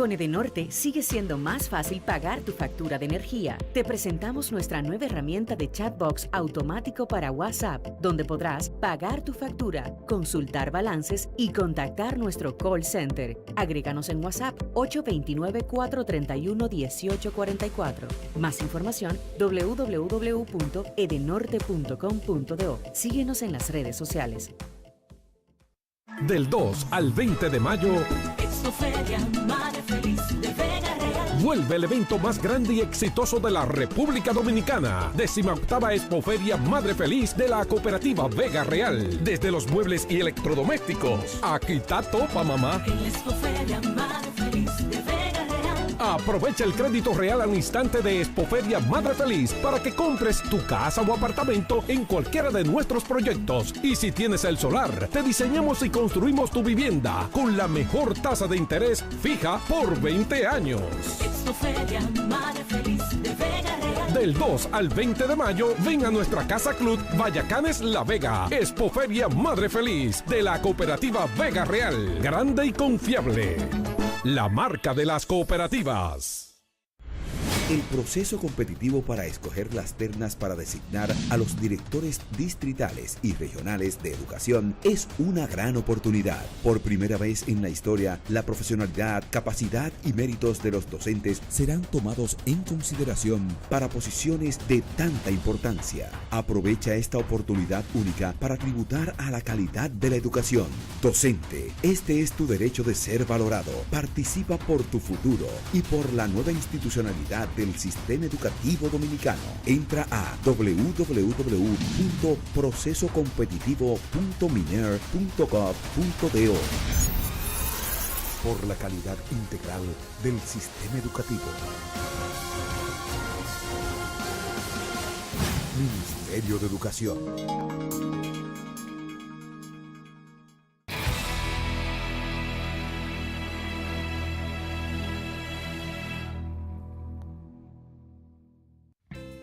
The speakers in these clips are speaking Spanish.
Con Edenorte sigue siendo más fácil pagar tu factura de energía. Te presentamos nuestra nueva herramienta de chatbox automático para WhatsApp, donde podrás pagar tu factura, consultar balances y contactar nuestro call center. Agréganos en WhatsApp 829-431-1844. Más información www.edenorte.com.do. Síguenos en las redes sociales. Del 2 al 20 de mayo, Expoferia Madre Feliz de Vega Real. vuelve el evento más grande y exitoso de la República Dominicana. 18ª Expoferia Madre Feliz de la Cooperativa Vega Real. Desde los muebles y electrodomésticos. Aquí está topa, mamá. En la Expoferia Madre Feliz de Vega Real. Aprovecha el crédito real al instante de Expoferia Madre Feliz para que compres tu casa o apartamento en cualquiera de nuestros proyectos. Y si tienes el solar, te diseñamos y construimos tu vivienda con la mejor tasa de interés fija por 20 años. Expoferia Madre Feliz de Vega Real. Del 2 al 20 de mayo, ven a nuestra Casa Club Vallacanes La Vega. Expoferia Madre Feliz de la Cooperativa Vega Real. Grande y confiable. La marca de las cooperativas. El proceso competitivo para escoger las ternas para designar a los directores distritales y regionales de educación es una gran oportunidad. Por primera vez en la historia, la profesionalidad, capacidad y méritos de los docentes serán tomados en consideración para posiciones de tanta importancia. Aprovecha esta oportunidad única para tributar a la calidad de la educación. Docente, este es tu derecho de ser valorado. Participa por tu futuro y por la nueva institucionalidad del sistema educativo dominicano. Entra a www.procesocompetitivo.miner.gov.do. Por la calidad integral del sistema educativo. Ministerio de Educación.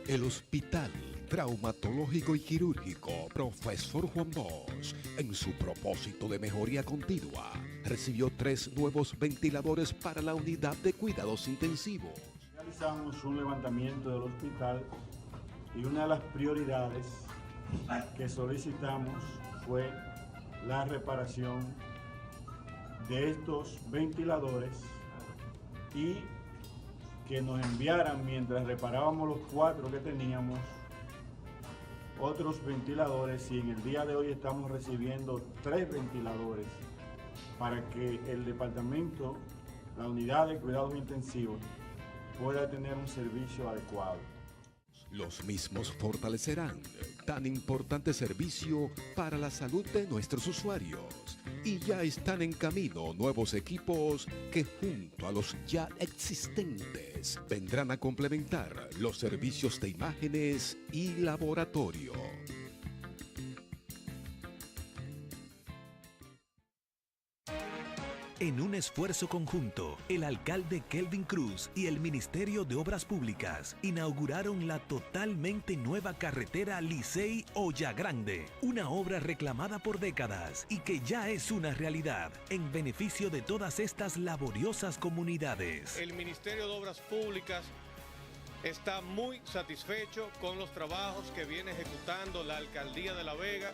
El Hospital Traumatológico y Quirúrgico Profesor Juan Bosch, en su propósito de mejoría continua, recibió 3 nuevos ventiladores para la unidad de cuidados intensivos. Realizamos un levantamiento del hospital y una de las prioridades que solicitamos fue la reparación de estos ventiladores y que nos enviaran, mientras reparábamos los 4 que teníamos, otros ventiladores, y en el día de hoy estamos recibiendo 3 ventiladores para que el departamento, la unidad de cuidados intensivos, pueda tener un servicio adecuado. Los mismos fortalecerán tan importante servicio para la salud de nuestros usuarios. Y ya están en camino nuevos equipos que, junto a los ya existentes, vendrán a complementar los servicios de imágenes y laboratorio. En un esfuerzo conjunto, el alcalde Kelvin Cruz y el Ministerio de Obras Públicas inauguraron la totalmente nueva carretera Licey-Olla Grande, una obra reclamada por décadas y que ya es una realidad en beneficio de todas estas laboriosas comunidades. El Ministerio de Obras Públicas está muy satisfecho con los trabajos que viene ejecutando la Alcaldía de La Vega,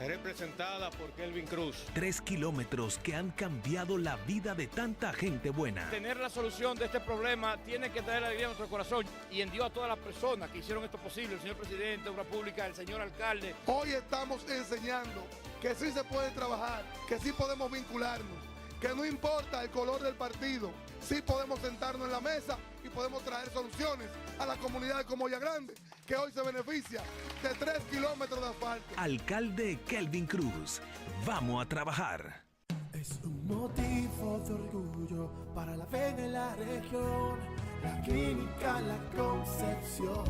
representada por Kelvin Cruz. 3 kilómetros que han cambiado la vida de tanta gente buena. Tener la solución de este problema tiene que traer alegría a nuestro corazón y en Dios a todas las personas que hicieron esto posible, el señor presidente de Obras Públicas, el señor alcalde. Hoy estamos enseñando que sí se puede trabajar, que sí podemos vincularnos, que no importa el color del partido, sí podemos sentarnos en la mesa y podemos traer soluciones a la comunidad de Comolla Grande, que hoy se beneficia de 3 kilómetros de asfalto. Alcalde Kelvin Cruz, vamos a trabajar. Es un motivo de orgullo para La Vega y la región, la clínica La Concepción,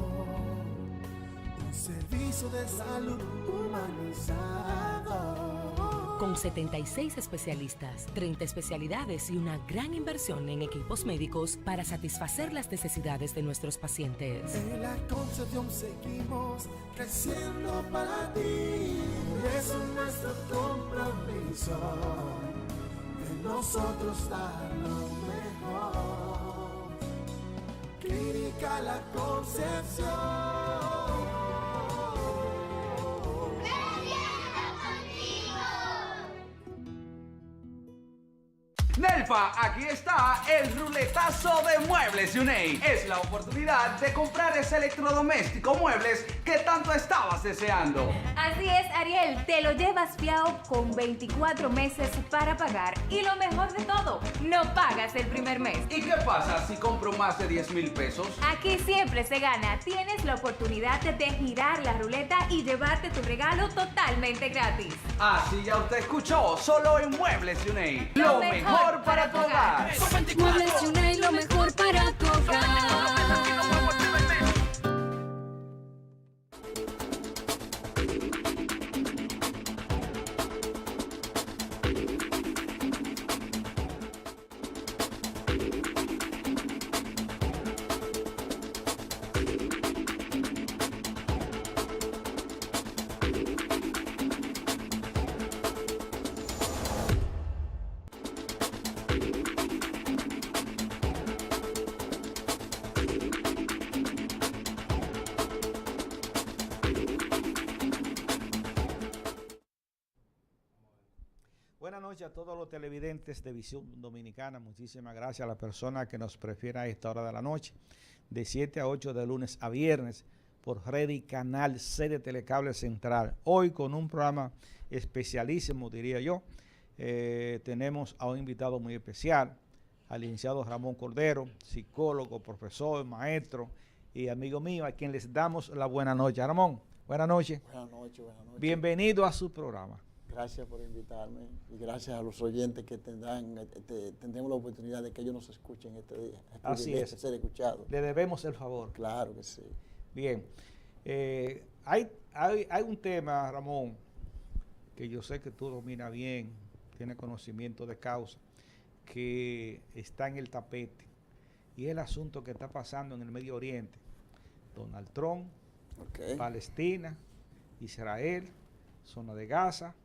un servicio de salud humanizado. Con 76 especialistas, 30 especialidades y una gran inversión en equipos médicos para satisfacer las necesidades de nuestros pacientes. En La Concepción seguimos creciendo para ti. Es nuestro compromiso de nosotros dar lo mejor. Clínica La Concepción. Nelfa, aquí está el ruletazo de Muebles Yunei. Es la oportunidad de comprar ese electrodoméstico muebles que tanto estabas deseando. Así es, Ariel, te lo llevas fiado con 24 meses para pagar. Y lo mejor de todo, no pagas el primer mes. ¿Y qué pasa si compro más de 10,000 pesos? Aquí siempre se gana. Tienes la oportunidad de girar la ruleta y llevarte tu regalo totalmente gratis. Así ya usted escuchó, solo en Muebles Yunei. Lo mejor para tu hogar. Muebles Yunei, lo mejor para tu hogar. Buenas noches a todos los televidentes de Visión Dominicana. Muchísimas gracias a las personas que nos prefieren a esta hora de la noche, de 7 a 8 de lunes a viernes, por Ready Canal C de Telecable Central. Hoy con un programa especialísimo, diría yo. Tenemos a un invitado muy especial, al licenciado Ramón Cordero, psicólogo, profesor, maestro y amigo mío, a quien les damos la buena noche. Ramón, buenas noches. Buenas noches, buenas noches. Bienvenido a su programa. Gracias por invitarme y gracias a los oyentes que tendremos la oportunidad de que ellos nos escuchen este día. Así es. Ser escuchados. Le debemos el favor. Claro que sí. Bien. Hay un tema, Ramón, que yo sé que tú dominas bien, tienes conocimiento de causa, que está en el tapete, y es el asunto que está pasando en el Medio Oriente. Donald Trump, Palestina, Israel, zona de Gaza,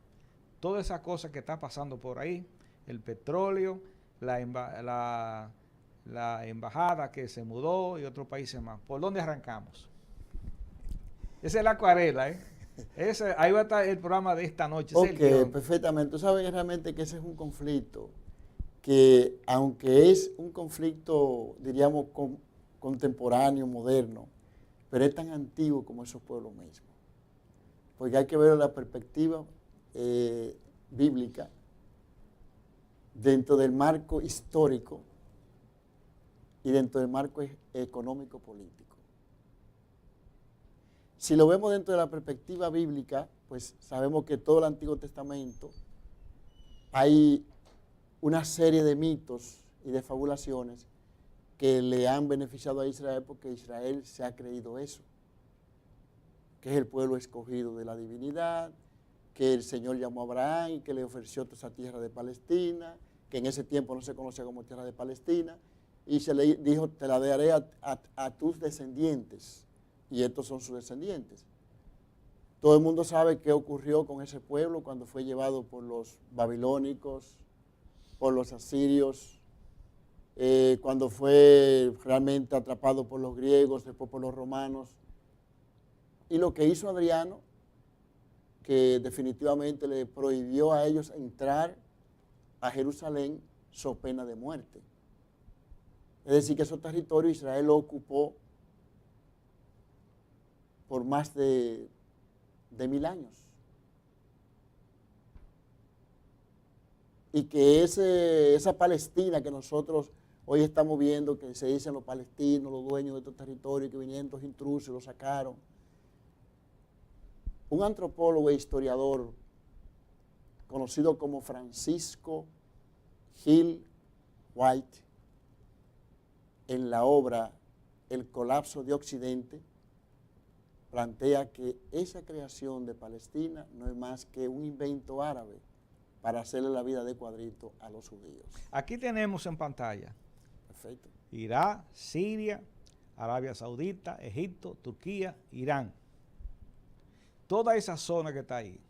todas esas cosas que están pasando por ahí, el petróleo, la embajada que se mudó y otros países más. ¿Por dónde arrancamos? Esa es la acuarela, ¿eh? Ahí va a estar el programa de esta noche. Ok, perfectamente. Tú sabes realmente que ese es un conflicto que, aunque es un conflicto, diríamos, contemporáneo, moderno, pero es tan antiguo como esos pueblos mismos. Porque hay que ver la perspectiva bíblica dentro del marco histórico y dentro del marco económico-político. Si lo vemos dentro de la perspectiva bíblica, pues sabemos que todo el Antiguo Testamento hay una serie de mitos y de fabulaciones que le han beneficiado a Israel porque Israel se ha creído eso, que es el pueblo escogido de la divinidad, que el Señor llamó a Abraham y que le ofreció toda esa tierra de Palestina, que en ese tiempo no se conocía como tierra de Palestina, y se le dijo, te la daré a tus descendientes, y estos son sus descendientes. Todo el mundo sabe qué ocurrió con ese pueblo cuando fue llevado por los babilónicos, por los asirios, cuando fue realmente atrapado por los griegos, después por los romanos. Y lo que hizo Adriano, que definitivamente le prohibió a ellos entrar a Jerusalén so pena de muerte. Es decir, que esos territorios Israel lo ocupó por más de 1000 años. Y que esa Palestina que nosotros hoy estamos viendo, que se dicen los palestinos, los dueños de estos territorios, que vinieron estos intrusos y los sacaron. Un antropólogo e historiador conocido como Francisco Hill White, en la obra El colapso de Occidente, plantea que esa creación de Palestina no es más que un invento árabe para hacerle la vida de cuadrito a los judíos. Aquí tenemos en pantalla Perfecto. Irak, Siria, Arabia Saudita, Egipto, Turquía, Irán. Toda esa zona que está ahí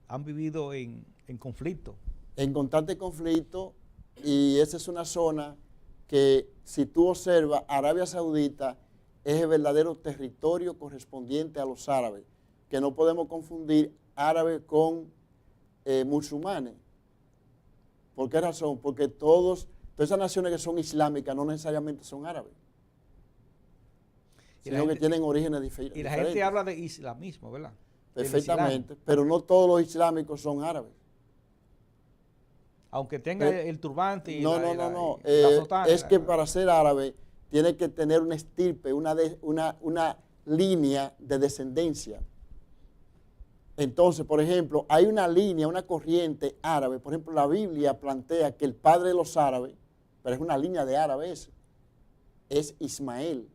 han vivido en conflicto. En constante conflicto, y esa es una zona que si tú observas, Arabia Saudita es el verdadero territorio correspondiente a los árabes, que no podemos confundir árabes con musulmanes. ¿Por qué razón? Porque todas esas naciones que son islámicas no necesariamente son árabes, sino que tienen orígenes diferentes. Y la gente habla de islamismo, ¿verdad? Perfectamente, pero no todos los islámicos son árabes. Aunque tenga el turbante y no. la sotana. Es que para ser árabe tiene que tener una estirpe, una línea de descendencia. Entonces, por ejemplo, hay una línea, una corriente árabe. Por ejemplo, la Biblia plantea que el padre de los árabes, pero es una línea de árabes, es Ismael,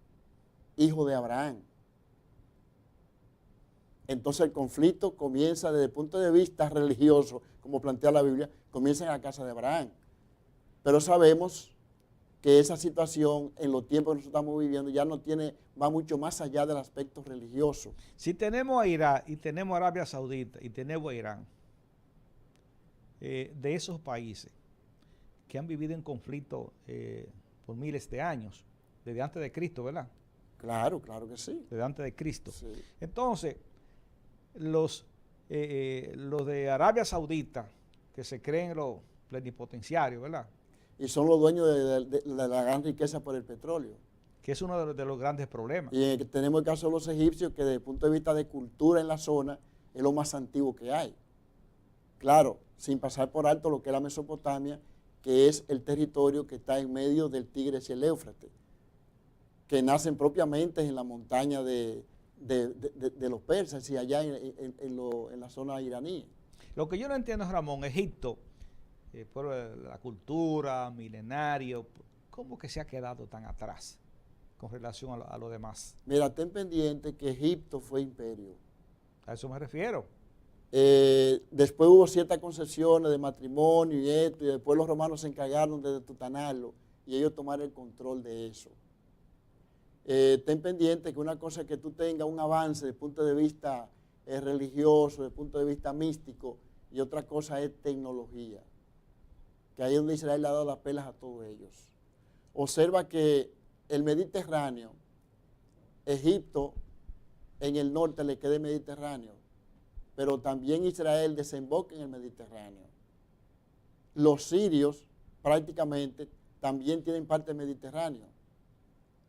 hijo de Abraham. Entonces el conflicto comienza desde el punto de vista religioso, como plantea la Biblia, comienza en la casa de Abraham. Pero sabemos que esa situación en los tiempos que nosotros estamos viviendo ya va mucho más allá del aspecto religioso. Si tenemos a Irak y tenemos a Arabia Saudita y tenemos a Irán, de esos países que han vivido en conflicto por miles de años, desde antes de Cristo, ¿verdad? Claro que sí. Desde antes de Cristo. Sí. Entonces, los de Arabia Saudita, que se creen los plenipotenciarios, ¿verdad? Y son los dueños de la gran riqueza por el petróleo. Que es uno de los grandes problemas. Y tenemos el caso de los egipcios, que desde el punto de vista de cultura en la zona, es lo más antiguo que hay. Claro, sin pasar por alto lo que es la Mesopotamia, que es el territorio que está en medio del Tigris y el Éufrates, que nacen propiamente en la montaña de los persas y allá en la zona iraní. Lo que yo no entiendo, Ramón, Egipto, por la cultura, milenario, ¿cómo que se ha quedado tan atrás con relación a lo demás? Mira, ten pendiente que Egipto fue imperio. A eso me refiero. Después hubo ciertas concesiones de matrimonio y esto, y después los romanos se encargaron de detutanarlo y ellos tomaron el control de eso. Ten pendiente que una cosa es que tú tengas un avance desde el punto de vista religioso, desde el punto de vista místico, y otra cosa es tecnología, que ahí es donde Israel le ha dado las pelas a todos ellos. Observa que el Mediterráneo, Egipto en el norte le queda el Mediterráneo, pero también Israel desemboca en el Mediterráneo. Los sirios prácticamente también tienen parte del Mediterráneo.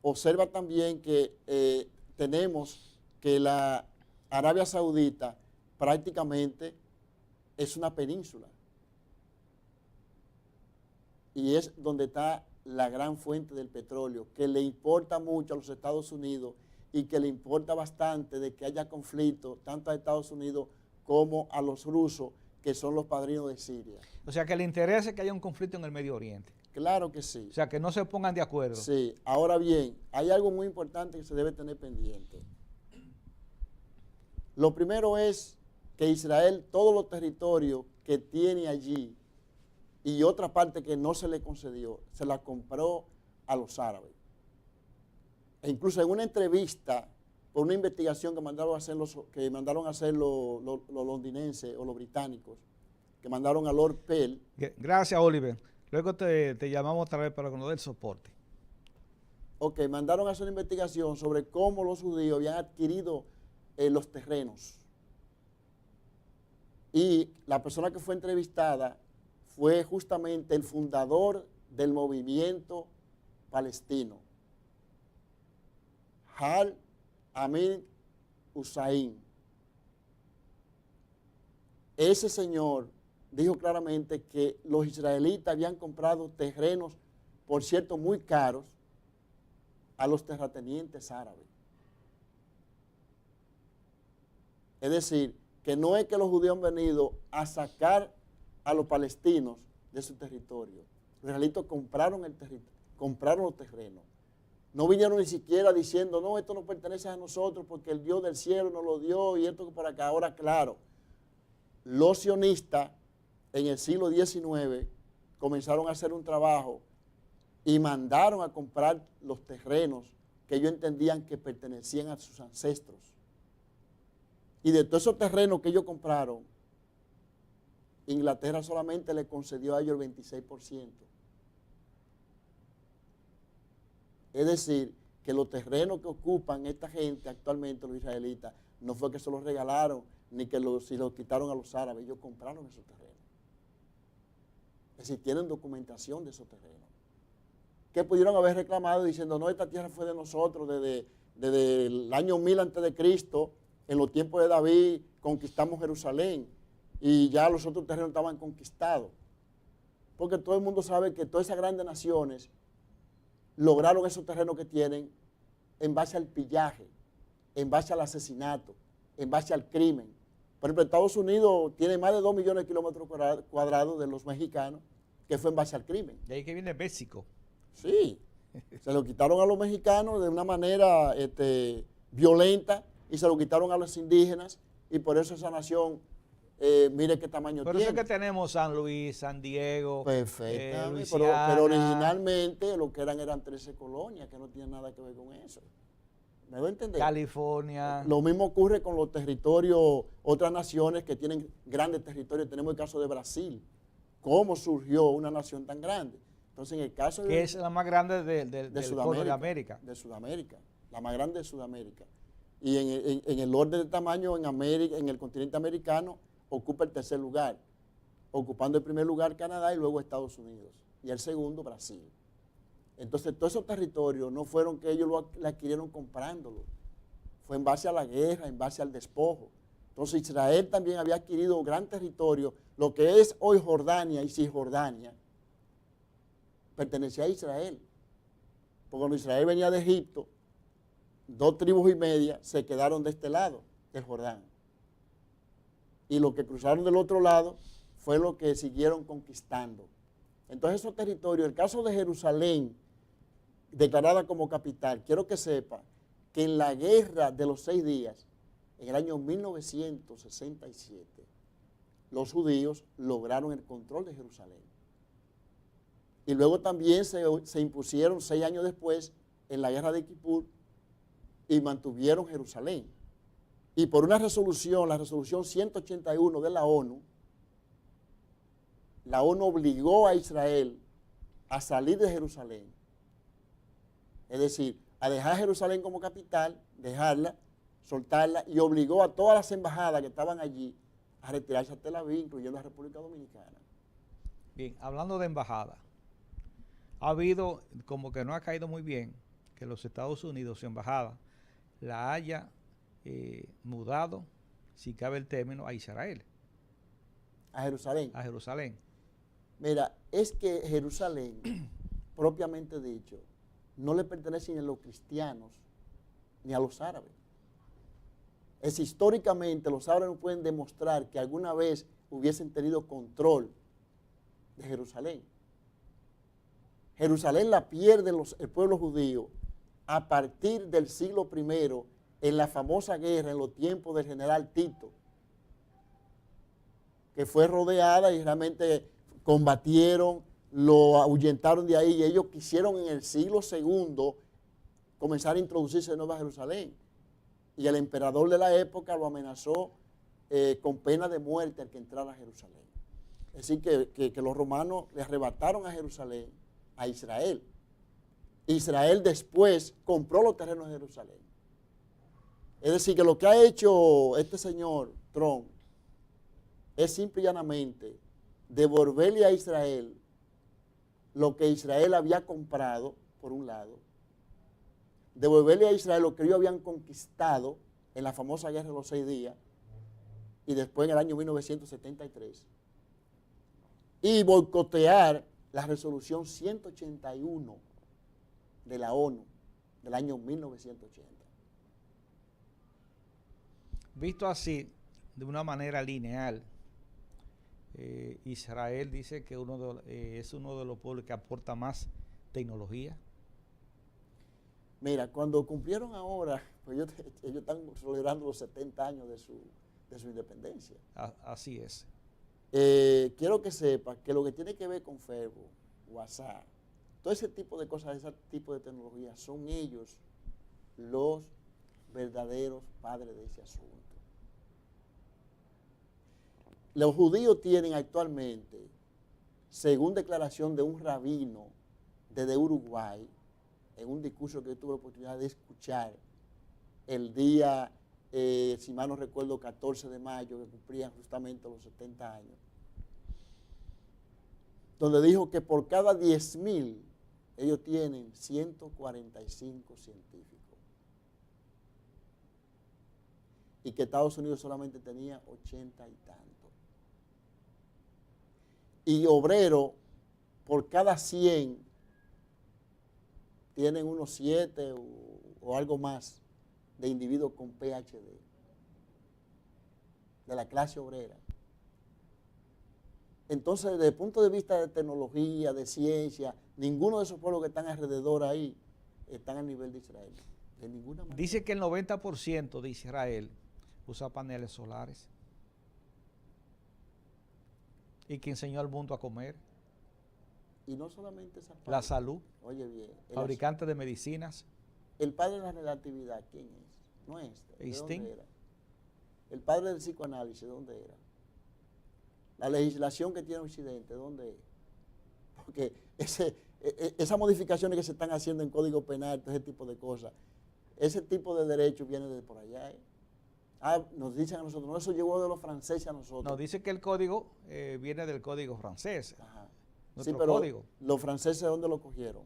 Observa también que tenemos que la Arabia Saudita prácticamente es una península y es donde está la gran fuente del petróleo, que le importa mucho a los Estados Unidos y que le importa bastante de que haya conflicto tanto a Estados Unidos como a los rusos, que son los padrinos de Siria. O sea, que le interesa que haya un conflicto en el Medio Oriente. Claro que sí. O sea, que no se pongan de acuerdo. Sí. Ahora bien, hay algo muy importante que se debe tener pendiente. Lo primero es que Israel, todos los territorios que tiene allí y otra parte que no se le concedió, se la compró a los árabes. E incluso en una entrevista, por una investigación que mandaron a hacer los londinenses o los británicos, que mandaron a Lord Pell. Gracias, Oliver. Luego te llamamos otra vez para que nos dé el soporte. Ok, mandaron a hacer una investigación sobre cómo los judíos habían adquirido los terrenos. Y la persona que fue entrevistada fue justamente el fundador del movimiento palestino, Hal Amin Hussein. Ese señor dijo claramente que los israelitas habían comprado terrenos, por cierto, muy caros, a los terratenientes árabes. Es decir, que no es que los judíos han venido a sacar a los palestinos de su territorio. Los israelitas compraron los terrenos. No vinieron ni siquiera diciendo, no, esto no pertenece a nosotros porque el Dios del cielo nos lo dio y esto por acá. Ahora, claro, los sionistas en el siglo XIX comenzaron a hacer un trabajo y mandaron a comprar los terrenos que ellos entendían que pertenecían a sus ancestros. Y de todos esos terrenos que ellos compraron, Inglaterra solamente le concedió a ellos el 26%. Es decir, que los terrenos que ocupan esta gente actualmente, los israelitas, no fue que se los regalaron, ni que si los quitaron a los árabes, ellos compraron esos terrenos. Es decir, tienen documentación de esos terrenos. Que pudieron haber reclamado diciendo, no, esta tierra fue de nosotros desde el año 1000 a.C., en los tiempos de David conquistamos Jerusalén y ya los otros terrenos estaban conquistados. Porque todo el mundo sabe que todas esas grandes naciones lograron esos terrenos que tienen en base al pillaje, en base al asesinato, en base al crimen. Por ejemplo, Estados Unidos tiene más de 2 millones de kilómetros cuadrados de los mexicanos, que fue en base al crimen. De ahí que viene México. Sí, se lo quitaron a los mexicanos de una manera violenta y se lo quitaron a los indígenas y por eso esa nación, mire qué tamaño Por tiene. eso es que tenemos San Luis, San Diego, Perfectamente, Luisiana. pero originalmente lo que eran 13 colonias, que no tienen nada que ver con eso. ¿Me voy a entender? California. Lo mismo ocurre con los territorios, otras naciones que tienen grandes territorios. Tenemos el caso de Brasil. ¿Cómo surgió una nación tan grande? Entonces, en el caso de... Que es la más grande del Cono de América. De Sudamérica, la más grande de Sudamérica. Y en el orden de tamaño en América, en el continente americano, ocupa el tercer lugar, ocupando el primer lugar Canadá y luego Estados Unidos. Y el segundo, Brasil. Entonces, todos esos territorios no fueron que ellos lo adquirieron comprándolo. Fue en base a la guerra, en base al despojo. Entonces, Israel también había adquirido un gran territorio, lo que es hoy Jordania y Cisjordania, pertenecía a Israel. Porque cuando Israel venía de Egipto, 2 tribus y media se quedaron de este lado del Jordán. Y los que cruzaron del otro lado fue lo que siguieron conquistando. Entonces esos territorios, el caso de Jerusalén, declarada como capital, quiero que sepa que en la guerra de los 6 días, en el año 1967, los judíos lograron el control de Jerusalén. Y luego también se impusieron 6 años después en la guerra de Kippur y mantuvieron Jerusalén. Y por una resolución, la resolución 181 de la ONU obligó a Israel a salir de Jerusalén. Es decir, a dejar Jerusalén como capital, dejarla, soltarla, y obligó a todas las embajadas que estaban allí a retirarse a Tel Aviv, incluyendo la República Dominicana. Bien, hablando de embajada, ha habido, como que no ha caído muy bien, que los Estados Unidos, su embajada, la haya mudado, si cabe el término, a Israel. ¿A Jerusalén? A Jerusalén. Mira, es que Jerusalén, propiamente dicho, no le pertenece ni a los cristianos ni a los árabes. Es históricamente, los árabes no pueden demostrar que alguna vez hubiesen tenido control de Jerusalén. Jerusalén la pierde el pueblo judío a partir del siglo I, en la famosa guerra, en los tiempos del general Tito, que fue rodeada y realmente combatieron, lo ahuyentaron de ahí, y ellos quisieron en el siglo II comenzar a introducirse de nuevo a Jerusalén. Y el emperador de la época lo amenazó con pena de muerte al que entrara a Jerusalén. Es decir, que los romanos le arrebataron a Jerusalén a Israel. Israel después compró los terrenos de Jerusalén. Es decir, que lo que ha hecho este señor Trump es simple y llanamente devolverle a Israel lo que Israel había comprado, por un lado, devolverle a Israel lo que ellos habían conquistado en la famosa guerra de los 6 días y después en el año 1973, y boicotear la resolución 181 de la ONU del año 1980. Visto así, de una manera lineal, Israel dice que es uno de los pueblos que aporta más tecnología. Mira, cuando cumplieron ahora, pues ellos están celebrando los 70 años de su independencia. Así es. Quiero que sepas que lo que tiene que ver con Facebook, WhatsApp, todo ese tipo de cosas, ese tipo de tecnología, son ellos los verdaderos padres de ese asunto. Los judíos tienen actualmente, según declaración de un rabino desde Uruguay, en un discurso que yo tuve la oportunidad de escuchar el día, si mal no recuerdo, 14 de mayo, que cumplían justamente los 70 años, donde dijo que por cada 10.000 ellos tienen 145 científicos y que Estados Unidos solamente tenía 80 y tanto. Y obreros, por cada 100, tienen unos 7 o algo más de individuos con PhD, de la clase obrera. Entonces, desde el punto de vista de tecnología, de ciencia, ninguno de esos pueblos que están alrededor ahí están al nivel de Israel. De ninguna manera. Dice que el 90% de Israel usa paneles solares y que enseñó al mundo a comer. Y no solamente esa parte. La salud. Oye bien. Fabricante de medicinas. El padre de la relatividad, ¿quién es? No es este. ¿De dónde era? El padre del psicoanálisis, ¿de dónde era? La legislación que tiene Occidente, ¿dónde es? Porque esas modificaciones que se están haciendo en Código Penal, todo ese tipo de cosas, ese tipo de derechos viene de por allá. Nos dicen a nosotros, no, eso llegó de los franceses a nosotros. Nos dice que el código viene del código francés. Ajá. Nuestro sí, pero código. ¿Los franceses dónde lo cogieron?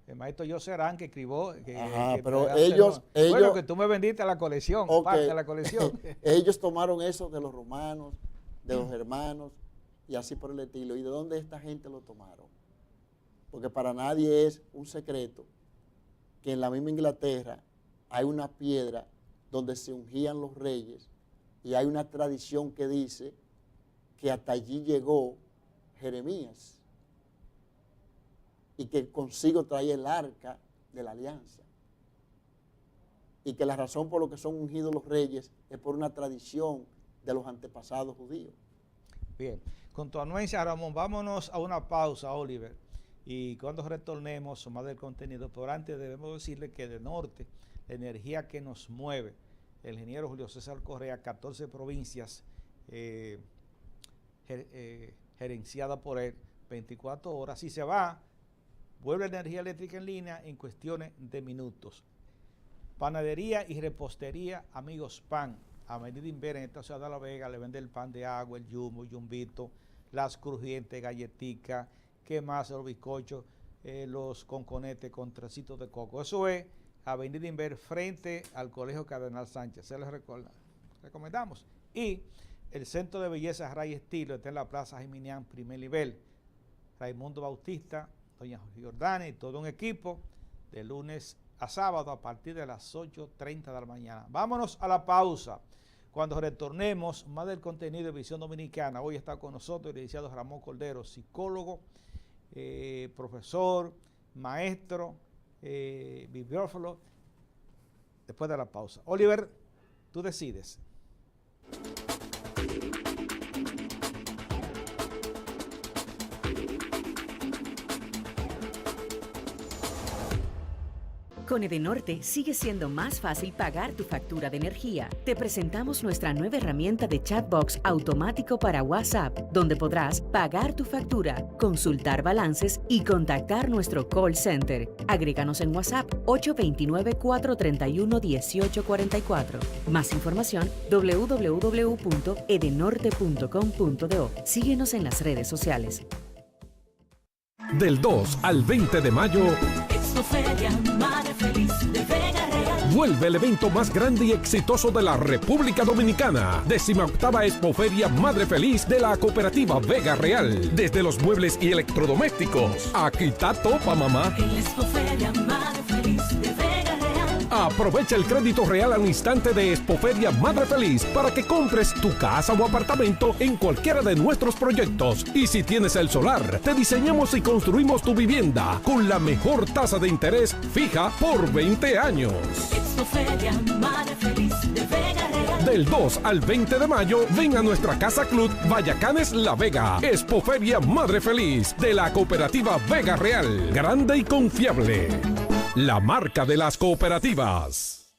El maestro Joserán que escribió. Pero ellos... Bueno, que tú me vendiste la colección, okay. Parte de la colección. Ellos tomaron eso de los romanos, de los hermanos, y así por el estilo. ¿Y de dónde esta gente lo tomaron? Porque para nadie es un secreto que en la misma Inglaterra hay una piedra donde se ungían los reyes, y hay una tradición que dice que hasta allí llegó Jeremías, y que consigo traía el arca de la alianza, y que la razón por lo que son ungidos los reyes es por una tradición de los antepasados judíos. Bien, con tu anuencia, Ramón, vámonos a una pausa, Oliver, y cuando retornemos más del contenido, pero antes debemos decirle que de norte, la energía que nos mueve, el ingeniero Julio César Correa, 14 provincias gerenciada por él, 24 horas, si se va, vuelve la energía eléctrica en línea en cuestiones de minutos. Panadería y repostería Amigos Pan, Avenida Inver en esta ciudad de La Vega, le vende el pan de agua, el yumo, yumbito, las crujientes, galletitas, qué más, los bizcochos, los conconetes con trocitos de coco. Eso es Avenida Inver frente al Colegio Cardenal Sánchez, se les recomendamos. Y el Centro de Belleza Ray Estilo está en la Plaza Jiminián, primer nivel. Raimundo Bautista, doña Jordana y todo un equipo, de lunes a sábado a partir de las 8:30 de la mañana. Vámonos a la pausa. Cuando retornemos, más del contenido de Visión Dominicana. Hoy está con nosotros el licenciado Ramón Cordero, psicólogo, profesor, maestro, bibliófilo. Después de la pausa. Oliver, tú decides. Con Edenorte sigue siendo más fácil pagar tu factura de energía. Te presentamos nuestra nueva herramienta de chatbox automático para WhatsApp, donde podrás pagar tu factura, consultar balances y contactar nuestro call center. Agréganos en WhatsApp 829-431-1844. Más información www.edenorte.com.do. Síguenos en las redes sociales. Del 2 al 20 de mayo, Expoferia Madre Feliz de Vega Real. vuelve el evento más grande y exitoso de la República Dominicana. 18ª Expoferia Madre Feliz de la Cooperativa Vega Real. Desde los muebles y electrodomésticos. Aquí está Topa Mamá. En la Expoferia Madre Feliz de Vega Real. Aprovecha el crédito real al instante de Expoferia Madre Feliz para que compres tu casa o apartamento en cualquiera de nuestros proyectos. Y si tienes el solar, te diseñamos y construimos tu vivienda con la mejor tasa de interés fija por 20 años. Expoferia Madre Feliz de Vega Real. Del 2 al 20 de mayo, ven a nuestra Casa Club Vallacanes La Vega. Expoferia Madre Feliz de la Cooperativa Vega Real. Grande y confiable. La marca de las cooperativas.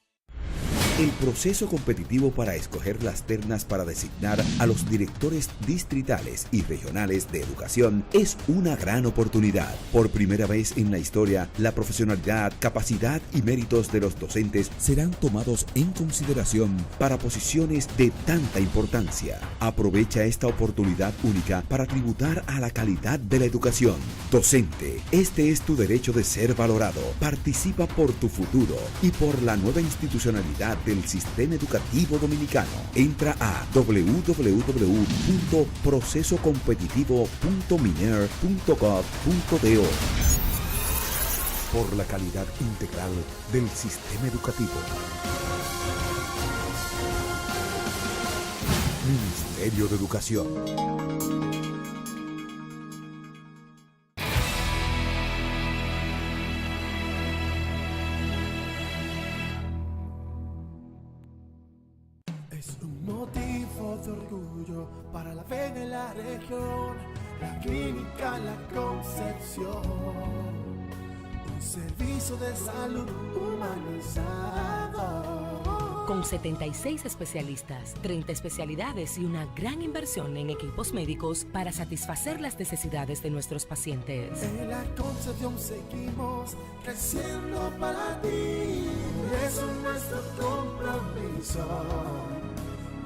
El proceso competitivo para escoger las ternas para designar a los directores distritales y regionales de educación es una gran oportunidad. Por primera vez en la historia, la profesionalidad, capacidad y méritos de los docentes serán tomados en consideración para posiciones de tanta importancia. Aprovecha esta oportunidad única para tributar a la calidad de la educación. Docente, este es tu derecho de ser valorado. Participa por tu futuro y por la nueva institucionalidad del sistema educativo dominicano. Entra a www.procesocompetitivo.miner.gov.do. Por la calidad integral del sistema educativo. Ministerio de Educación. Es un motivo de orgullo para la fe de la región, la clínica La Concepción. Un servicio de salud humanizado. Con 76 especialistas, 30 especialidades y una gran inversión en equipos médicos para satisfacer las necesidades de nuestros pacientes. En La Concepción seguimos creciendo para ti. Es nuestro compromiso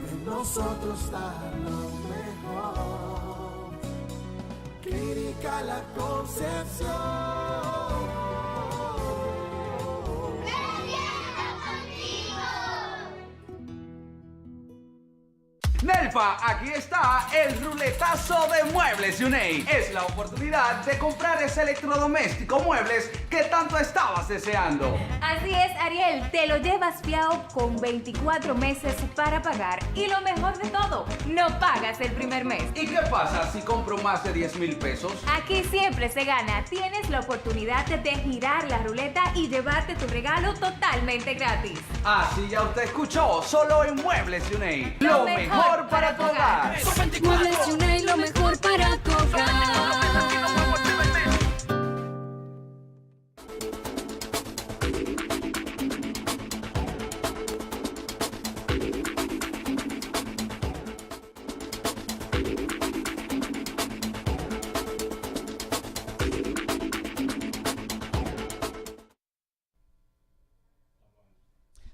de nosotros dar lo mejor. Clínica La Concepción. Nelfa, aquí está el ruletazo de Muebles Uney. Es la oportunidad de comprar ese electrodoméstico muebles que tanto estabas deseando. Así es, Ariel, te lo llevas fiado con 24 meses para pagar. Y lo mejor de todo, no pagas el primer mes. ¿Y qué pasa si compro más de 10,000 pesos? Aquí siempre se gana. Tienes la oportunidad de girar la ruleta y llevarte tu regalo totalmente gratis. Así ya usted escuchó, solo en Muebles Uney. Lo mejor para tu hogar. Muebles Uney, lo mejor para tu hogar.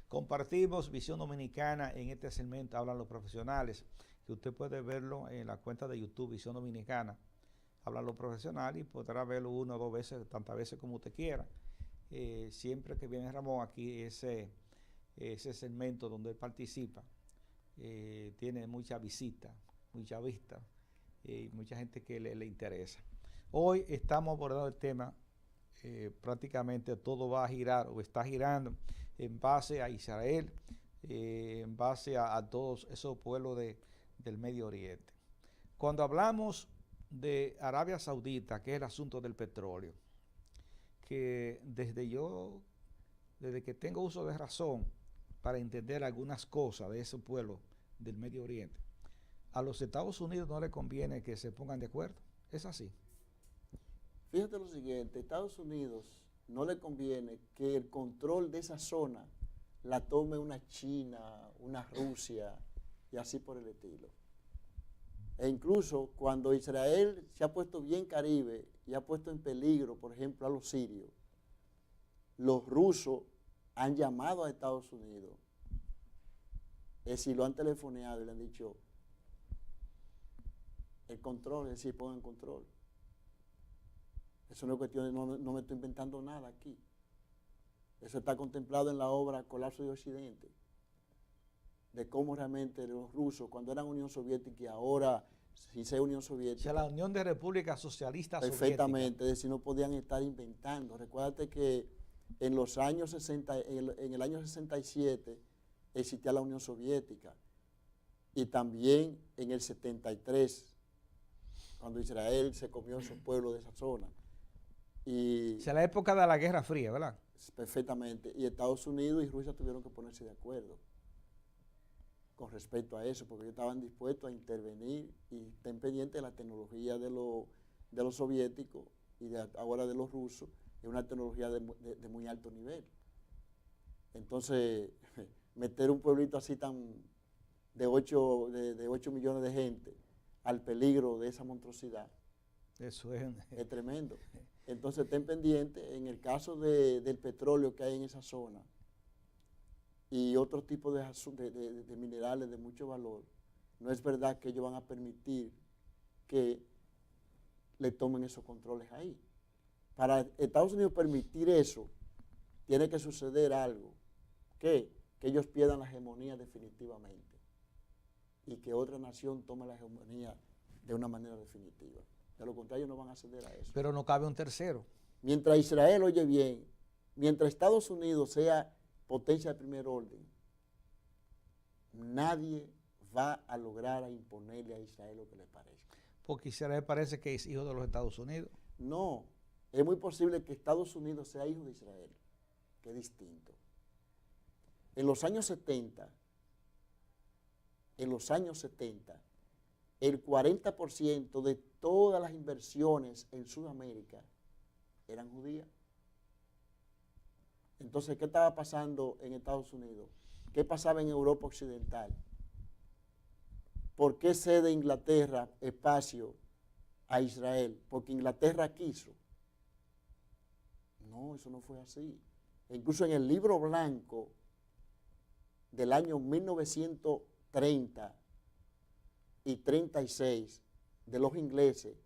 Compartimos Visión Dominicana en este segmento, hablan los profesionales, que usted puede verlo en la cuenta de YouTube Visión Dominicana, hablan los profesionales y podrá verlo 1 o 2 veces, tantas veces como usted quiera. Siempre que viene Ramón aquí, ese segmento donde él participa, tiene mucha visita, mucha vista, y mucha gente que le interesa. Hoy estamos abordando el tema, prácticamente todo va a girar o está girando en base a Israel, en base a todos esos pueblos del Medio Oriente. Cuando hablamos de Arabia Saudita, que es el asunto del petróleo, que desde que tengo uso de razón para entender algunas cosas de ese pueblo del Medio Oriente, a los Estados Unidos no le conviene que se pongan de acuerdo. ¿Es así? Fíjate lo siguiente, Estados Unidos no le conviene que el control de esa zona la tome una China, una Rusia y así por el estilo. E incluso cuando Israel se ha puesto bien Caribe y ha puesto en peligro, por ejemplo, a los sirios, los rusos han llamado a Estados Unidos, es decir, lo han telefoneado y le han dicho el control, es decir, pongan control. Eso no es cuestión de, no me estoy inventando nada aquí. Eso está contemplado en la obra Colapso de Occidente, de cómo realmente los rusos, cuando eran Unión Soviética y ahora, si sea Unión Soviética. O sea, la Unión de Repúblicas Socialistas perfectamente, es decir, no podían estar inventando. Recuérdate que en los años 60, en el año 67 existía la Unión Soviética y también en el 73, cuando Israel se comió esos pueblos de esa zona. O sea, la época de la Guerra Fría, ¿verdad? Perfectamente. Y Estados Unidos y Rusia tuvieron que ponerse de acuerdo con respecto a eso, porque ellos estaban dispuestos a intervenir y estén pendientes de la tecnología de los soviéticos y ahora de los rusos, es una tecnología de muy alto nivel. Entonces, meter un pueblito así tan de 8 millones de gente al peligro de esa monstruosidad. Eso es tremendo. Entonces estén pendientes, en el caso del petróleo que hay en esa zona y otro tipo de minerales de mucho valor, no es verdad que ellos van a permitir que le tomen esos controles ahí. Para Estados Unidos permitir eso, tiene que suceder algo, que ellos pierdan la hegemonía definitivamente y que otra nación tome la hegemonía de una manera definitiva. De lo contrario, no van a ceder a eso. Pero no cabe un tercero. Mientras Israel, oye bien, mientras Estados Unidos sea potencia de primer orden, nadie va a lograr a imponerle a Israel lo que le parezca. Porque Israel parece que es hijo de los Estados Unidos. No, es muy posible que Estados Unidos sea hijo de Israel, que es distinto. En los años 70, el 40% de todas las inversiones en Sudamérica eran judías. Entonces, ¿qué estaba pasando en Estados Unidos? ¿Qué pasaba en Europa Occidental? ¿Por qué cede Inglaterra espacio a Israel? Porque Inglaterra quiso. No, eso no fue así. Incluso en el libro blanco del año 1930 y 36 de los ingleses,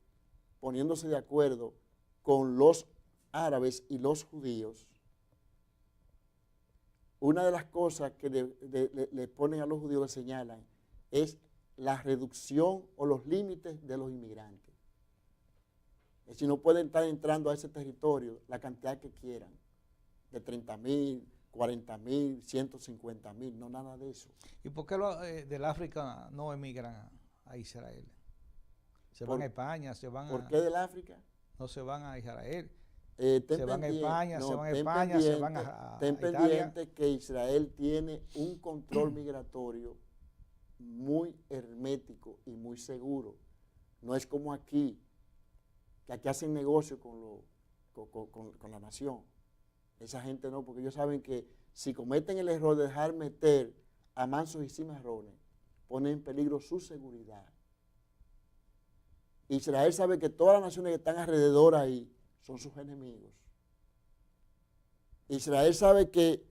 poniéndose de acuerdo con los árabes y los judíos, una de las cosas que le ponen a los judíos, le señalan, es la reducción o los límites de los inmigrantes. Es decir, no pueden estar entrando a ese territorio la cantidad que quieran, de 30,000, 40,000, 150,000, no nada de eso. ¿Y por qué del África no emigran a Israel? Se van a España, se van ¿Por qué del África? No se van a Israel. Se van a España, se van a España, se van a Italia. Ten pendiente que Israel tiene un control migratorio muy hermético y muy seguro. No es como aquí, que aquí hacen negocio con la nación. Esa gente no, porque ellos saben que si cometen el error de dejar meter a mansos y cimarrones, ponen en peligro su seguridad. Israel sabe que todas las naciones que están alrededor ahí son sus enemigos. Israel sabe que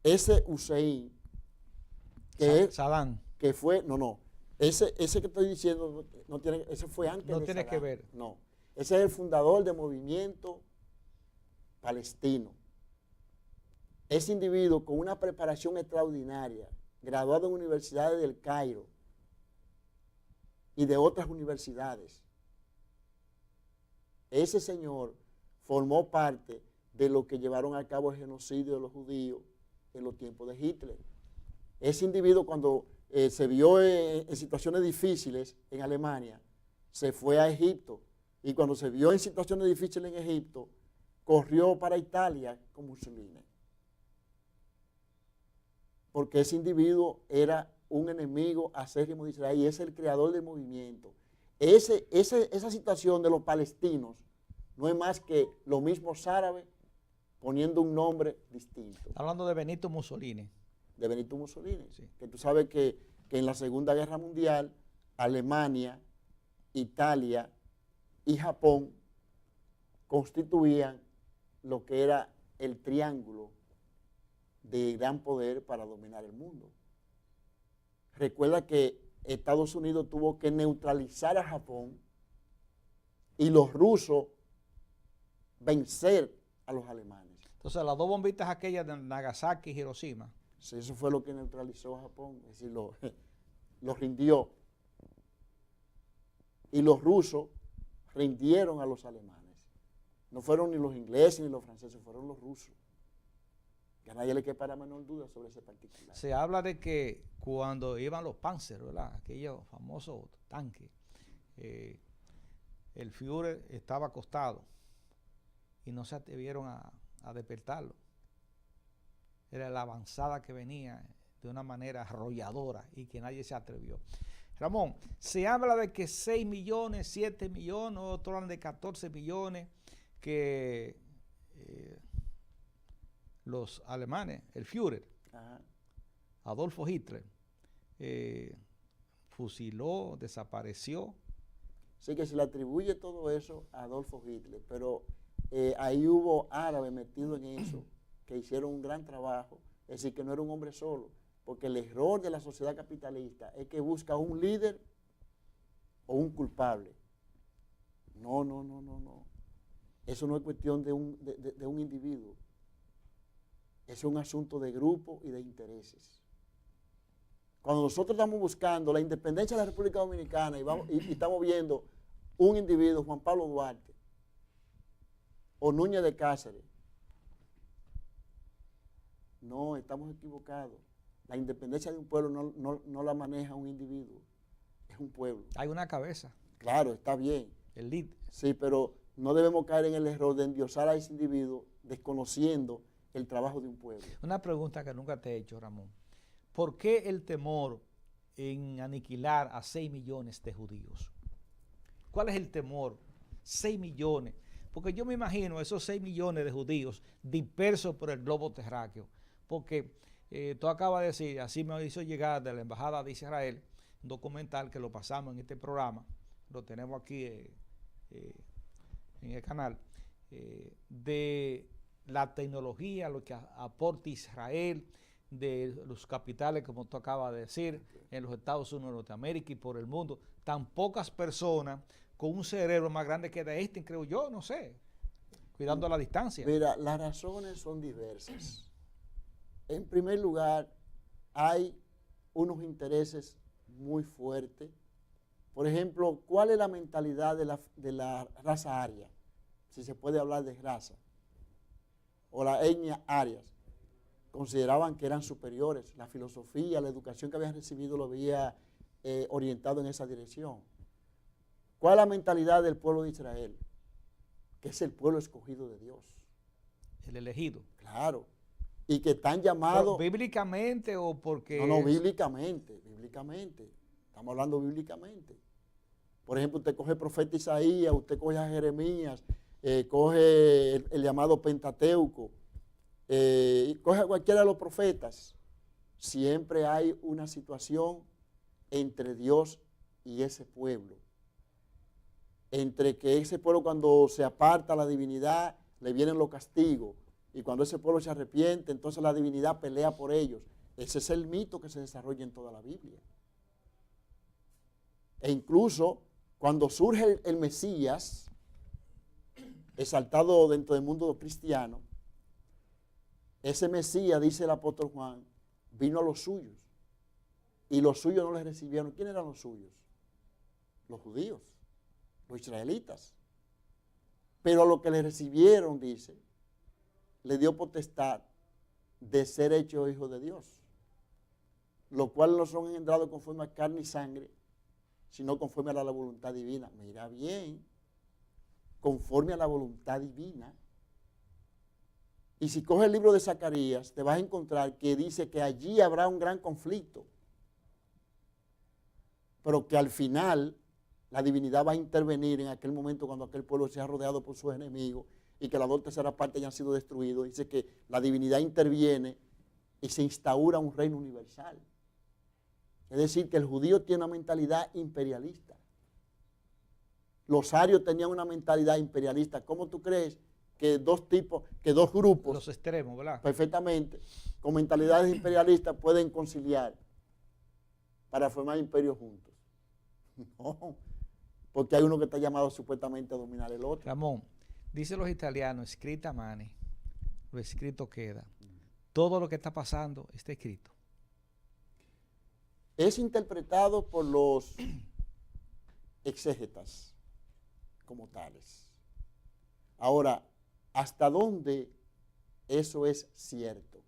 ese Hussein, Saddam, que fue, ese que estoy diciendo, no tiene, ese fue antes de Saddam. No tiene que ver. No, ese es el fundador del movimiento palestino. Ese individuo con una preparación extraordinaria, graduado en universidades del Cairo y de otras universidades. Ese señor formó parte de lo que llevaron a cabo el genocidio de los judíos en los tiempos de Hitler. Ese individuo, cuando se vio en situaciones difíciles en Alemania, se fue a Egipto, y cuando se vio en situaciones difíciles en Egipto, corrió para Italia con Mussolini. Porque ese individuo era un enemigo acérrimo de Israel y es el creador del movimiento. Esa situación de los palestinos no es más que los mismos árabes poniendo un nombre distinto. Hablando de Benito Mussolini. De Benito Mussolini. Sí. Que tú sabes que en la Segunda Guerra Mundial, Alemania, Italia y Japón constituían lo que era el triángulo de gran poder para dominar el mundo. Recuerda que Estados Unidos tuvo que neutralizar a Japón y los rusos vencer a los alemanes. Entonces, las dos bombitas aquellas de Nagasaki y Hiroshima. Sí, eso fue lo que neutralizó a Japón, es decir, lo rindió. Y los rusos rindieron a los alemanes. No fueron ni los ingleses ni los franceses, fueron los rusos. Que a nadie le quepa la menor duda sobre ese particular. Se habla de que cuando iban los Panzer, ¿verdad? Aquellos famosos tanques, el Führer estaba acostado y no se atrevieron a despertarlo. Era la avanzada que venía de una manera arrolladora y que nadie se atrevió. Ramón, se habla de que 6 millones, 7 millones, otros hablan de 14 millones que los alemanes, el Führer, Adolfo Hitler fusiló, desapareció. Sí, que se le atribuye todo eso a Adolfo Hitler, pero ahí hubo árabes metidos en eso, que hicieron un gran trabajo, es decir, que no era un hombre solo, porque el error de la sociedad capitalista es que busca un líder o un culpable. No. Eso no es cuestión de un individuo. Es un asunto de grupo y de intereses. Cuando nosotros estamos buscando la independencia de la República Dominicana y estamos viendo un individuo, Juan Pablo Duarte, o Núñez de Cáceres, no, estamos equivocados. La independencia de un pueblo no la maneja un individuo, es un pueblo. Hay una cabeza. Claro, está bien. El líder. Sí, pero no debemos caer en el error de endiosar a ese individuo desconociendo el trabajo de un pueblo. Una pregunta que nunca te he hecho, Ramón. ¿Por qué el temor en aniquilar a 6 millones de judíos? ¿Cuál es el temor? 6 millones. Porque yo me imagino esos 6 millones de judíos dispersos por el globo terráqueo. Porque tú acabas de decir, así me hizo llegar de la Embajada de Israel, un documental que lo pasamos en este programa, lo tenemos aquí en el canal, de la tecnología, lo que aporta Israel, de los capitales, como tú acabas de decir, en los Estados Unidos de Norteamérica y por el mundo. Tan pocas personas con un cerebro más grande que de este, creo yo, no sé, cuidando la distancia. Mira, las razones son diversas. En primer lugar, hay unos intereses muy fuertes. Por ejemplo, ¿cuál es la mentalidad de la raza aria? Si se puede hablar de raza. O la etnia arias. Consideraban que eran superiores. La filosofía, la educación que habían recibido lo había orientado en esa dirección. ¿Cuál es la mentalidad del pueblo de Israel? Que es el pueblo escogido de Dios. El elegido. Claro. Y que están llamados... ¿Bíblicamente o porque...? No, bíblicamente. Estamos hablando bíblicamente. Por ejemplo, usted coge el profeta Isaías, usted coge a Jeremías, coge el llamado Pentateuco, coge a cualquiera de los profetas. Siempre hay una situación entre Dios y ese pueblo. Entre que ese pueblo, cuando se aparta a la divinidad, le vienen los castigos. Y cuando ese pueblo se arrepiente, entonces la divinidad pelea por ellos. Ese es el mito que se desarrolla en toda la Biblia. E incluso cuando surge el Mesías, exaltado dentro del mundo cristiano, ese Mesías, dice el apóstol Juan, vino a los suyos. Y los suyos no les recibieron. ¿Quiénes eran los suyos? Los judíos, los israelitas. Pero a los que le recibieron, dice, le dio potestad de ser hechos hijos de Dios, lo cual no son engendrados conforme a carne y sangre, sino conforme a la voluntad divina. Mira bien, conforme a la voluntad divina. Y si coges el libro de Zacarías, te vas a encontrar que dice que allí habrá un gran conflicto, pero que al final la divinidad va a intervenir en aquel momento cuando aquel pueblo sea rodeado por sus enemigos y que la 2/3 parte hayan sido destruidos. Dice que la divinidad interviene y se instaura un reino universal. Es decir, que el judío tiene una mentalidad imperialista. Los arios tenían una mentalidad imperialista. ¿Cómo tú crees que dos grupos, los extremos, ¿verdad?, perfectamente, con mentalidades imperialistas pueden conciliar para formar imperios juntos? No, porque hay uno que está llamado supuestamente a dominar el otro. Ramón, dicen los italianos, scritta mane, lo escrito queda. Todo lo que está pasando está escrito. Es interpretado por los exégetas como tales. Ahora, ¿hasta dónde eso es cierto?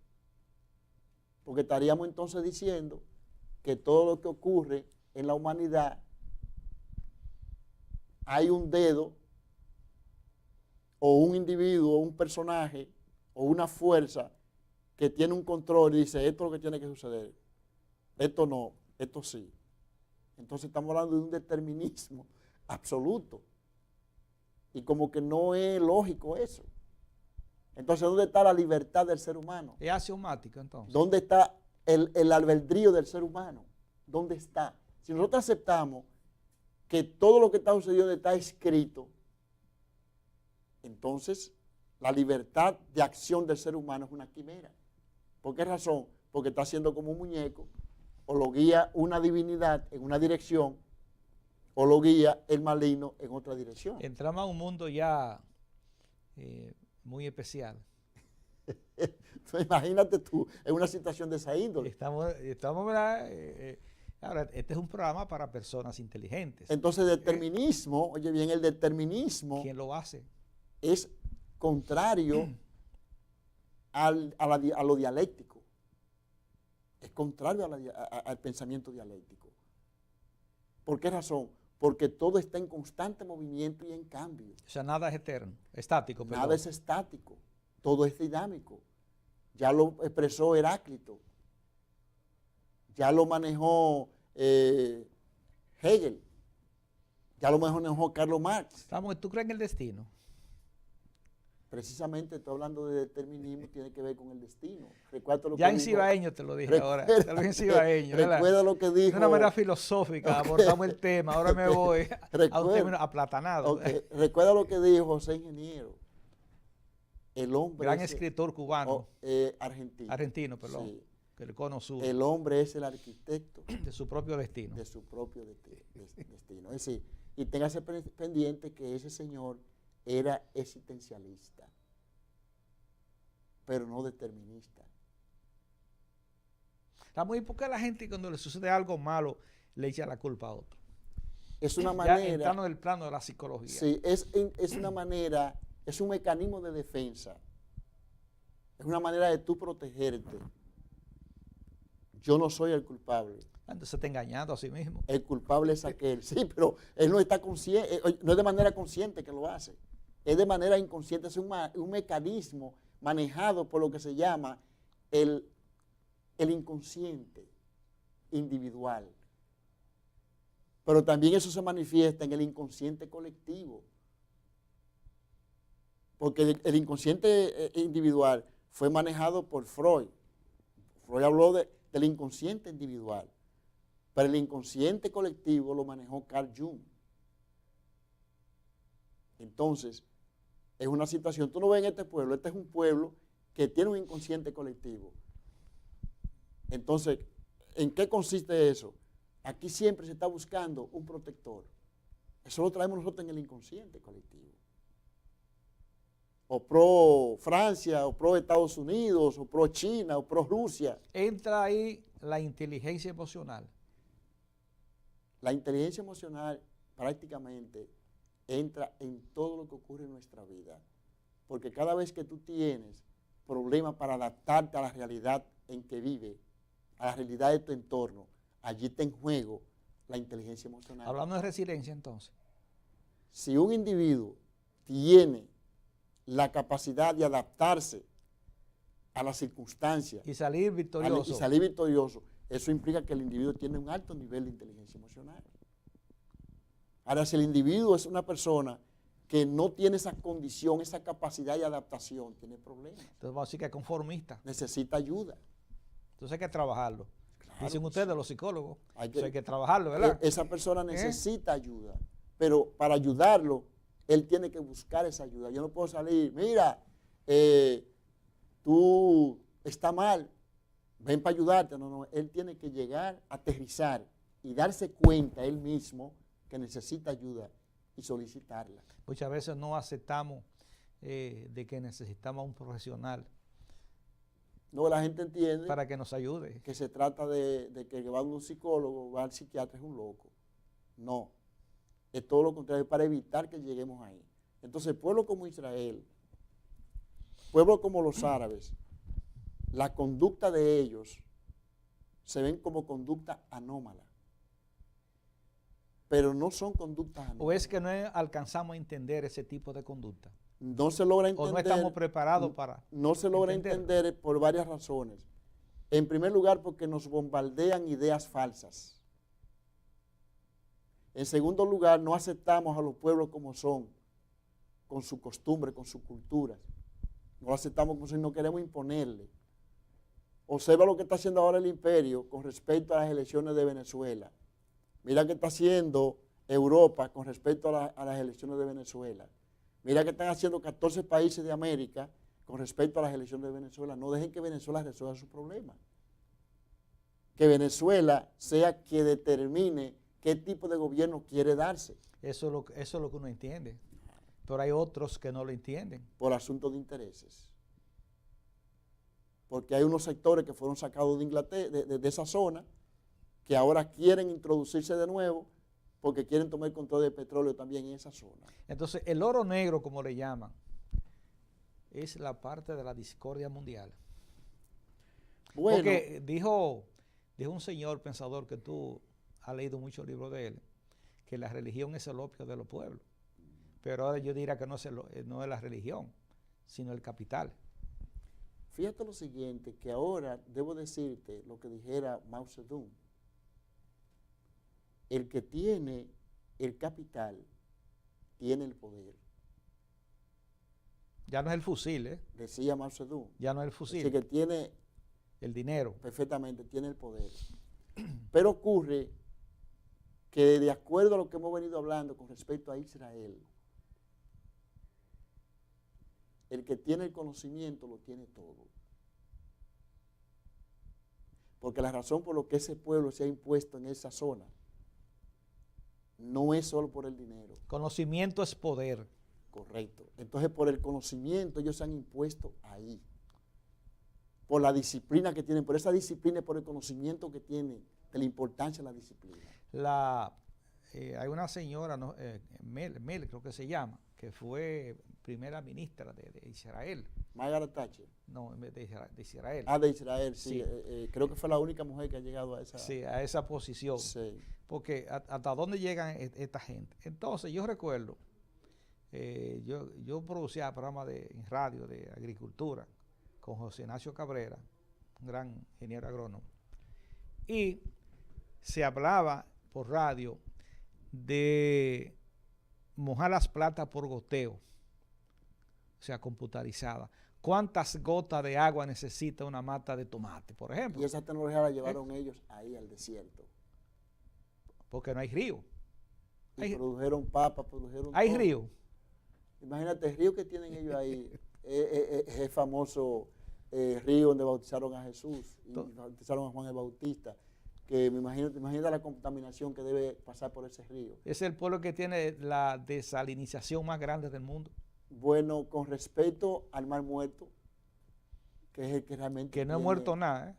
Porque estaríamos entonces diciendo que todo lo que ocurre en la humanidad, hay un dedo o un individuo o un personaje o una fuerza que tiene un control y dice, esto es lo que tiene que suceder, esto no, esto sí. Entonces estamos hablando de un determinismo absoluto y como que no es lógico eso. Entonces, ¿dónde está la libertad del ser humano? Es axiomático entonces. ¿Dónde está el albedrío del ser humano. ¿Dónde está? Si nosotros aceptamos que todo lo que está sucediendo está escrito, entonces la libertad de acción del ser humano es una quimera. ¿Por qué razón? Porque está siendo como un muñeco, o lo guía una divinidad en una dirección, o lo guía el maligno en otra dirección. Entramos a un mundo ya muy especial. Imagínate tú en una situación de esa índole. Ahora, este es un programa para personas inteligentes. Entonces, determinismo, oye bien, el determinismo. ¿Quién lo hace? Es contrario a lo dialéctico. Es contrario al pensamiento dialéctico. ¿Por qué razón? Porque todo está en constante movimiento y en cambio. O sea, nada es eterno, estático. Nada es estático, todo es dinámico. Ya lo expresó Heráclito, ya lo manejó Hegel, ya lo manejó Karl Marx. ¿Tú crees en el destino? Precisamente estoy hablando de determinismo, tiene que ver con el destino. Recuerda lo ya que en dijo, cibaeño te lo dije ahora. Te lo dije en cibaeño. Recuerda lo que dijo. De una manera filosófica, abordamos el tema. Ahora me voy a un término aplatanado. Recuerda lo que dijo José Ingeniero. El hombre gran escritor cubano. Argentino. Argentino, perdón. Sí. Que el cono sur. El hombre es el arquitecto. De su propio destino. De su propio destino. Es decir, y téngase pendiente que ese señor era existencialista, pero no determinista. ¿Por qué la gente cuando le sucede algo malo le echa la culpa a otro? Es una manera... Ya entrando en el plano de la psicología. Sí, es una manera, es un mecanismo de defensa. Es una manera de tú protegerte. Yo no soy el culpable. Entonces está engañando a sí mismo. El culpable es aquel. Sí, pero él no está consciente, no es de manera consciente que lo hace. Es de manera inconsciente, es un mecanismo manejado por lo que se llama el inconsciente individual. Pero también eso se manifiesta en el inconsciente colectivo. Porque el inconsciente individual fue manejado por Freud. Freud habló del inconsciente individual. Pero el inconsciente colectivo lo manejó Carl Jung. Entonces, es una situación, tú no ves en este es un pueblo que tiene un inconsciente colectivo. Entonces, ¿en qué consiste eso? Aquí siempre se está buscando un protector. Eso lo traemos nosotros en el inconsciente colectivo. O pro Francia, o pro Estados Unidos, o pro China, o pro Rusia. Entra ahí la inteligencia emocional. La inteligencia emocional prácticamente entra en todo lo que ocurre en nuestra vida. Porque cada vez que tú tienes problemas para adaptarte a la realidad en que vives, a la realidad de tu entorno, allí está en juego la inteligencia emocional. Hablando de resiliencia entonces. Si un individuo tiene la capacidad de adaptarse a las circunstancias y salir victorioso, eso implica que el individuo tiene un alto nivel de inteligencia emocional. Ahora, si el individuo es una persona que no tiene esa condición, esa capacidad de adaptación, tiene problemas. Entonces vamos a decir que es conformista. Necesita ayuda. Entonces hay que trabajarlo. Claro, dicen ustedes, los psicólogos, hay que trabajarlo, ¿verdad? Esa persona necesita ayuda, pero para ayudarlo, él tiene que buscar esa ayuda. Yo no puedo salir, mira, tú estás mal, ven para ayudarte. No, él tiene que llegar, aterrizar y darse cuenta él mismo que necesita ayuda y solicitarla. Muchas veces no aceptamos de que necesitamos a un profesional. No, la gente entiende para que nos ayude. Que se trata de que va a un psicólogo, va al psiquiatra, es un loco. No, es todo lo contrario, para evitar que lleguemos ahí. Entonces, pueblos como Israel, pueblos como los árabes, la conducta de ellos se ven como conducta anómala. Pero no son conductas anómalas. ¿O es que no alcanzamos a entender ese tipo de conducta? No se logra entender. ¿O no estamos preparados para No se logra entender por varias razones. En primer lugar, porque nos bombardean ideas falsas. En segundo lugar, no aceptamos a los pueblos como son, con su costumbre, con su cultura. No lo aceptamos como son y no queremos imponerle. Observa lo que está haciendo ahora el imperio con respecto a las elecciones de Venezuela. Mira qué está haciendo Europa con respecto a las elecciones de Venezuela. Mira qué están haciendo 14 países de América con respecto a las elecciones de Venezuela. No dejen que Venezuela resuelva sus problemas. Que Venezuela sea quien determine qué tipo de gobierno quiere darse. Eso es lo que uno entiende. Pero hay otros que no lo entienden. Por asuntos de intereses. Porque hay unos sectores que fueron sacados de Inglaterra, de esa zona, que ahora quieren introducirse de nuevo porque quieren tomar el control del petróleo también en esa zona. Entonces, el oro negro, como le llaman, es la parte de la discordia mundial. Bueno, porque dijo un señor pensador que tú has leído muchos libros de él, que la religión es el opio de los pueblos. Pero ahora yo diría que no es la religión, sino el capital. Fíjate lo siguiente, que ahora debo decirte lo que dijera Mao Zedong. El que tiene el capital tiene el poder. Ya no es el fusil, ¿eh? Decía Mao Zedong. Ya no es el fusil. El que tiene el dinero. Perfectamente, tiene el poder. Pero ocurre que de acuerdo a lo que hemos venido hablando con respecto a Israel, el que tiene el conocimiento lo tiene todo. Porque la razón por la que ese pueblo se ha impuesto en esa zona no es solo por el dinero. Conocimiento es poder. Correcto. Entonces, por el conocimiento ellos se han impuesto ahí. Por la disciplina que tienen, por esa disciplina y por el conocimiento que tienen de la importancia de la disciplina. Hay una señora, Mel creo que se llama, que fue primera ministra de Israel. Margaret Thatcher. No, de Israel. Ah, de Israel, sí. Creo que fue la única mujer que ha llegado a esa... Sí, a esa posición. Sí. Porque hasta dónde llegan esta gente. Entonces, yo recuerdo, yo producía programas en radio de agricultura con José Ignacio Cabrera, un gran ingeniero agrónomo. Y se hablaba por radio de mojar las plantas por goteo, o sea, computarizada. ¿Cuántas gotas de agua necesita una mata de tomate, por ejemplo? Y esa tecnología la llevaron ellos ahí al desierto. Porque no hay río. Y produjeron papas, produjeron ¿Hay todo. río? Imagínate el río que tienen ellos ahí, es el famoso río donde bautizaron a Jesús y bautizaron a Juan el Bautista. Que imagínate la contaminación que debe pasar por ese río. Es el pueblo que tiene la desalinización más grande del mundo. Bueno, con respecto al Mar Muerto, que es el que realmente... Que no ha muerto nada,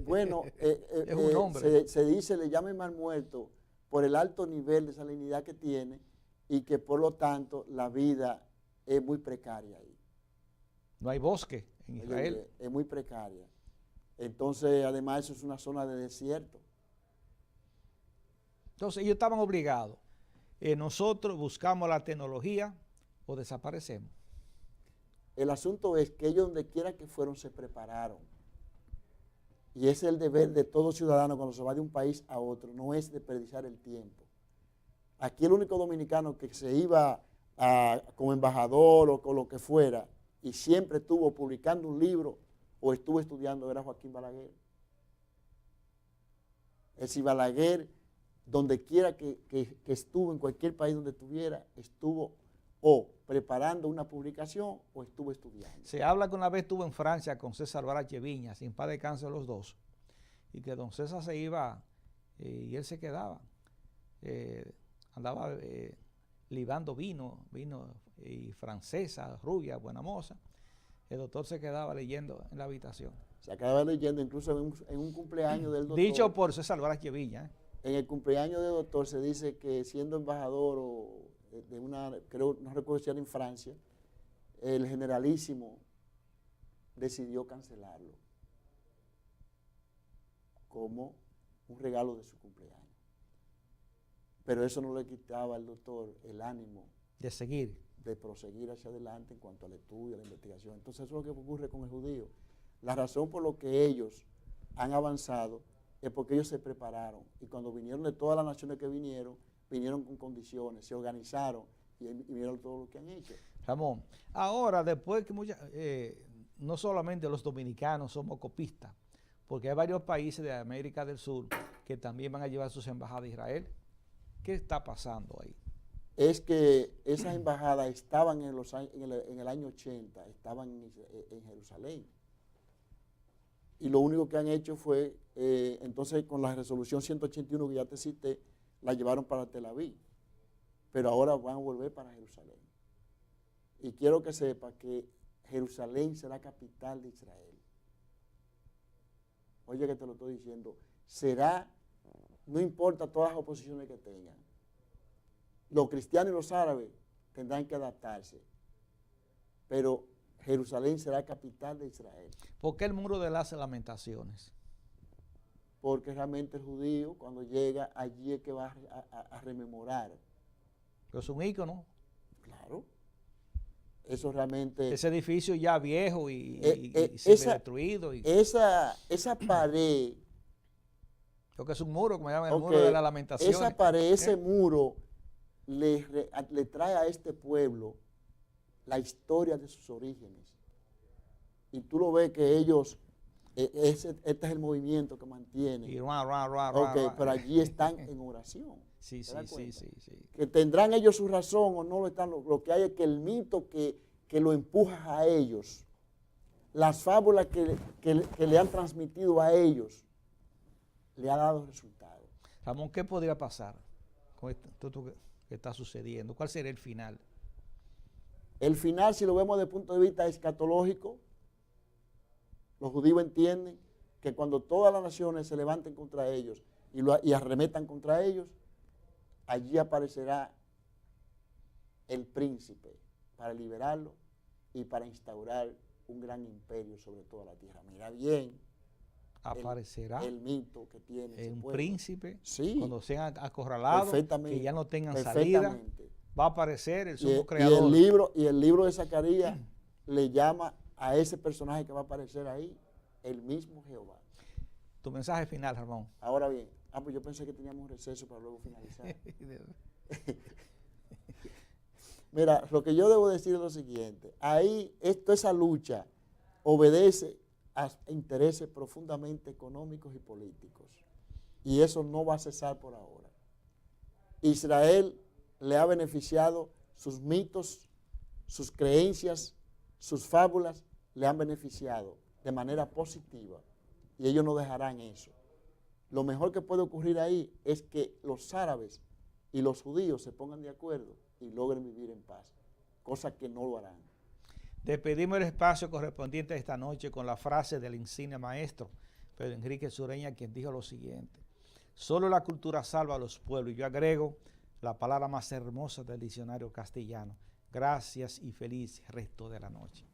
bueno, es un hombre. Se dice, le llama el Mar Muerto por el alto nivel de salinidad que tiene y que por lo tanto la vida es muy precaria ahí. No hay bosque en Israel. Es muy precaria. Entonces, además, eso es una zona de desierto. Entonces, ellos estaban obligados. Nosotros buscamos la tecnología o desaparecemos. El asunto es que ellos, donde quiera que fueron, se prepararon. Y ese es el deber de todo ciudadano cuando se va de un país a otro, no es desperdiciar el tiempo. Aquí el único dominicano que se iba como embajador o con lo que fuera, y siempre estuvo publicando un libro o estuvo estudiando, era Joaquín Balaguer. Ese Balaguer, donde quiera que estuvo, en cualquier país donde estuviera, estuvo o preparando una publicación o estuvo estudiando. Se habla que una vez estuvo en Francia con César Barache Viña, sin paz de cáncer los dos, y que don César se iba y él se quedaba. Andaba libando vino y francesa, rubia, buena moza. El doctor se quedaba leyendo en la habitación. Se quedaba leyendo incluso en un cumpleaños del doctor. Dicho por César Barache Viña. En el cumpleaños del doctor se dice que siendo embajador de una, creo, no recuerdo si era en Francia, el generalísimo decidió cancelarlo como un regalo de su cumpleaños. Pero eso no le quitaba al doctor el ánimo de seguir, de proseguir hacia adelante en cuanto al estudio, a la investigación. Entonces eso es lo que ocurre con el judío. La razón por la que ellos han avanzado es porque ellos se prepararon y cuando vinieron de todas las naciones que vinieron con condiciones, se organizaron y vieron todo lo que han hecho. Ramón, ahora después que no solamente los dominicanos somos copistas, porque hay varios países de América del Sur que también van a llevar sus embajadas a Israel. ¿Qué está pasando ahí? Es que esas embajadas estaban en el año 80, estaban en Jerusalén. Y lo único que han hecho fue, entonces con la resolución 181 que ya te cité, la llevaron para Tel Aviv. Pero ahora van a volver para Jerusalén. Y quiero que sepa que Jerusalén será capital de Israel. Oye que te lo estoy diciendo, será, no importa todas las oposiciones que tengan, los cristianos y los árabes tendrán que adaptarse, pero Jerusalén será capital de Israel. ¿Por qué el muro de las lamentaciones? Porque realmente el judío cuando llega allí es que va a rememorar. Pero es un ícono. Claro. Eso realmente... Ese edificio ya viejo y destruido. Esa pared... Creo que es un muro, como llaman el muro de las lamentaciones. Esa pared, ese muro, le trae a este pueblo la historia de sus orígenes. Y tú lo ves que ellos, este es el movimiento que mantiene. Y pero allí están en oración. Sí. Que tendrán ellos su razón o no lo están. Lo que hay es que el mito que lo empuja a ellos, las fábulas que le han transmitido a ellos, le ha dado resultados. Ramón, ¿qué podría pasar con esto que está sucediendo? ¿Cuál sería el final? El final, si lo vemos desde el punto de vista escatológico, los judíos entienden que cuando todas las naciones se levanten contra ellos y arremetan contra ellos, allí aparecerá el príncipe para liberarlo y para instaurar un gran imperio sobre toda la tierra. Mira bien. Aparecerá el mito que tiene un príncipe, sí, cuando sean acorralados, que ya no tengan salida, va a aparecer el sumo creador. Y el libro de Zacarías le llama a ese personaje que va a aparecer ahí, el mismo Jehová. Tu mensaje final, Ramón. Ahora bien, pues yo pensé que teníamos un receso para luego finalizar. Mira, lo que yo debo decir es lo siguiente, ahí esa lucha obedece a intereses profundamente económicos y políticos. Y eso no va a cesar por ahora. Israel le ha beneficiado, sus mitos, sus creencias, sus fábulas, le han beneficiado de manera positiva. Y ellos no dejarán eso. Lo mejor que puede ocurrir ahí es que los árabes y los judíos se pongan de acuerdo y logren vivir en paz, cosa que no lo harán. Despedimos el espacio correspondiente a esta noche con la frase del insigne maestro Pedro Enrique Sureña, quien dijo lo siguiente: solo la cultura salva a los pueblos. Y yo agrego la palabra más hermosa del diccionario castellano: gracias y feliz resto de la noche.